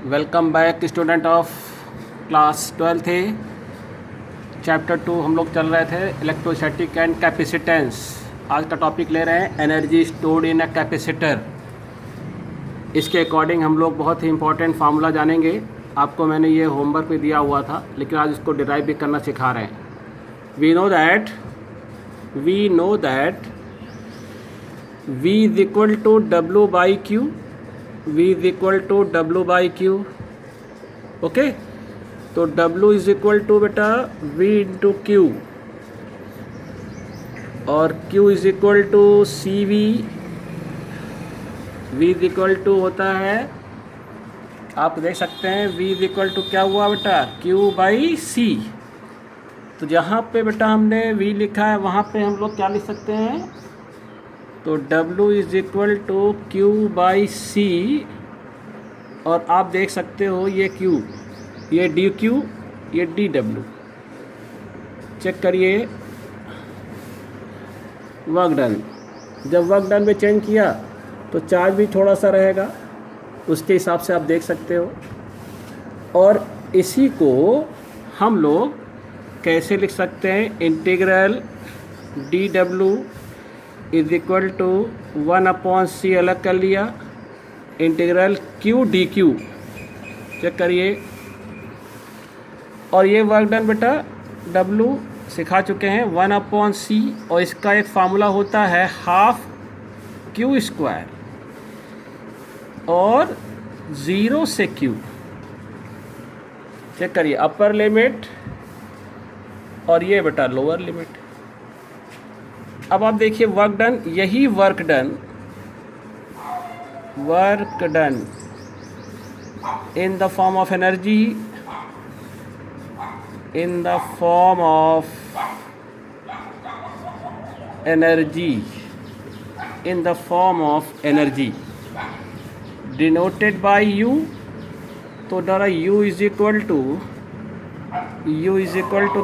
Welcome back student of class 12th A chapter 2 हम लोग चल रहे थे इलेक्ट्रोस्टैटिक एंड कैपेसिटेंस। आज का टॉपिक ले रहे हैं energy stored in a capacitor. इसके अकॉर्डिंग हम लोग बहुत ही इंपॉर्टेंट फार्मूला जानेंगे। आपको मैंने ये होमवर्क भी दिया हुआ था, लेकिन आज इसको डिराइव भी करना सिखा रहे हैं। We know that V is equal to W by Q। V is equal to W by Q। Okay, तो W इज इक्वल टू बेटा V इंटू Q और Q is equal to CV। V is equal to होता है, आप देख सकते हैं V is equal to क्या हुआ बेटा, Q बाई C। तो जहाँ पे बेटा हमने V लिखा है वहाँ पे हम लोग क्या लिख सकते हैं, तो W is equal to Q by C। और आप देख सकते हो ये Q, ये DQ, ये DW। चेक करिए वर्क डन। जब वर्क डन में चेंज किया तो चार्ज भी थोड़ा सा रहेगा, उसके हिसाब से आप देख सकते हो। और इसी को हम लोग कैसे लिख सकते हैं, integral DW is equal to 1/C अलग कर लिया, इंटीग्रल Q DQ। चेक करिए। और ये वर्क डन बेटा W सिखा चुके हैं 1/C, और इसका एक फार्मूला होता है हाफ Q स्क्वायर और 0 से Q। चेक करिए, अपर लिमिट और ये बेटा लोअर लिमिट। अब आप देखिए वर्क डन, यही work done in the form of energy, in the form of energy denoted by U। तो डरा U इज इक्वल टू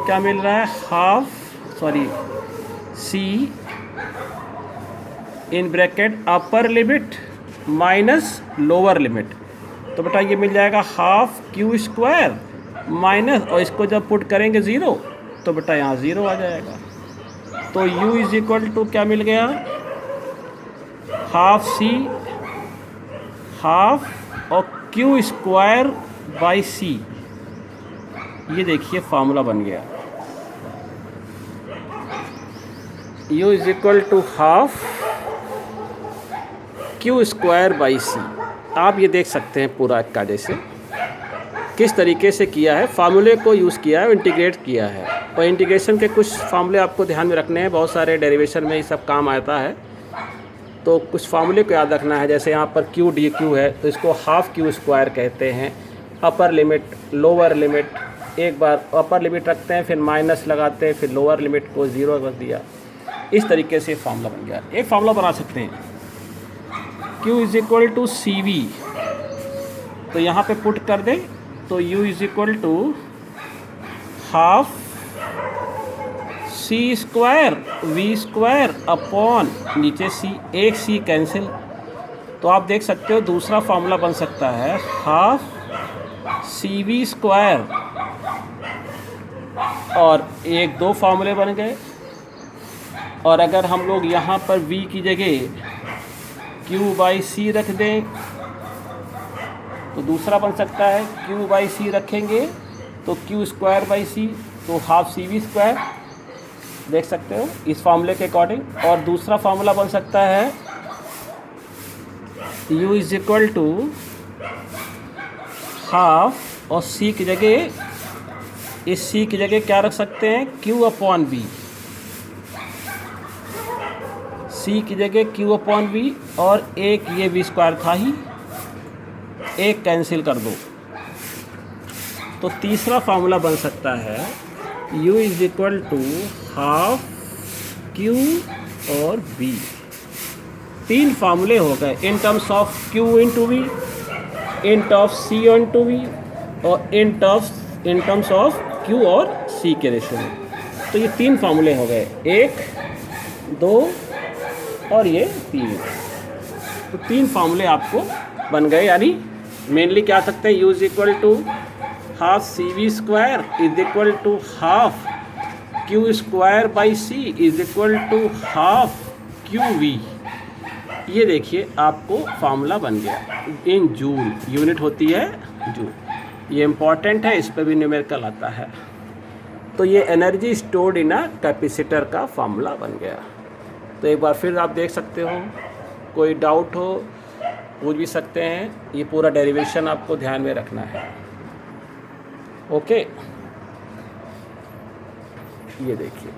क्या मिल रहा है, C in bracket upper limit minus lower limit. तो बेटा ये मिल जाएगा हाफ Q स्क्वायर माइनस, और इसको जब पुट करेंगे 0 तो बेटा यहाँ 0 आ जाएगा। तो U इज इक्वल टू क्या मिल गया, हाफ C हाफ और Q स्क्वायर बाई C। ये देखिए फार्मूला बन गया, U is equal to half Q square by C। आप ये देख सकते हैं पूरा कायदे से किस तरीके से किया है, फार्मूले को यूज़ किया है, इंटीग्रेट किया है। और इंटीग्रेशन के कुछ फार्मूले आपको ध्यान में रखने हैं, बहुत सारे डेरिवेशन में ये सब काम आता है। तो कुछ फार्मूले को याद रखना है, जैसे यहाँ पर Q DQ है तो इसको हाफ Q स्क्वायर कहते हैं। अपर लिमिट लोअर लिमिट, एक बार अपर लिमिट रखते हैं फिर माइनस लगाते हैं, फिर लोअर लिमिट को 0 कर दिया। इस तरीके से फार्मूला बन गया। एक फार्मूला बना सकते हैं, Q is equal to CV। तो यहाँ पे पुट कर दें तो U is equal to half C square V square upon नीचे C, एक C कैंसिल। तो आप देख सकते हो दूसरा फार्मूला बन सकता है हाफ CV स्क्वायर, और एक दो फार्मूले बन गए। और अगर हम लोग यहाँ पर V की जगह Q बाई C रख दें तो दूसरा बन सकता है Q बाई C रखेंगे तो Q स्क्वायर बाई C, तो हाफ CV स्क्वायर। देख सकते हो इस फार्मूले के अकॉर्डिंग। और दूसरा फार्मूला बन सकता है U is equal to half, और C की जगह, इस C की जगह क्या रख सकते हैं, Q अपॉन V। C की जगह Q अपॉन V, और एक ये V स्क्वायर था ही, एक कैंसिल कर दो। तो तीसरा फार्मूला बन सकता है U is equal to half Q और V। तीन फार्मूले हो गए in terms of Q into V, in terms C into V, और इन टर्म्स ऑफ Q और C के रेशियो में। तो ये तीन फार्मूले हो गए, 1 2 और ये 3। तो 3 फार्मूले आपको बन गए, यानी मेनली क्या आ सकते हैं, U is equal to half C V square is equal to half Q square by C is equal to half Q V. ये देखिए आपको फार्मूला बन गया इन जूल, यूनिट होती है जूल। ये इम्पॉर्टेंट है, इस पर भी न्यूमेरिकल आता है। तो ये energy stored in a capacitor का फार्मूला बन गया। तो एक बार फिर आप देख सकते हो, कोई डाउट हो पूछ भी सकते हैं। ये पूरा डेरिवेशन आपको ध्यान में रखना है। ओके, ये देखिए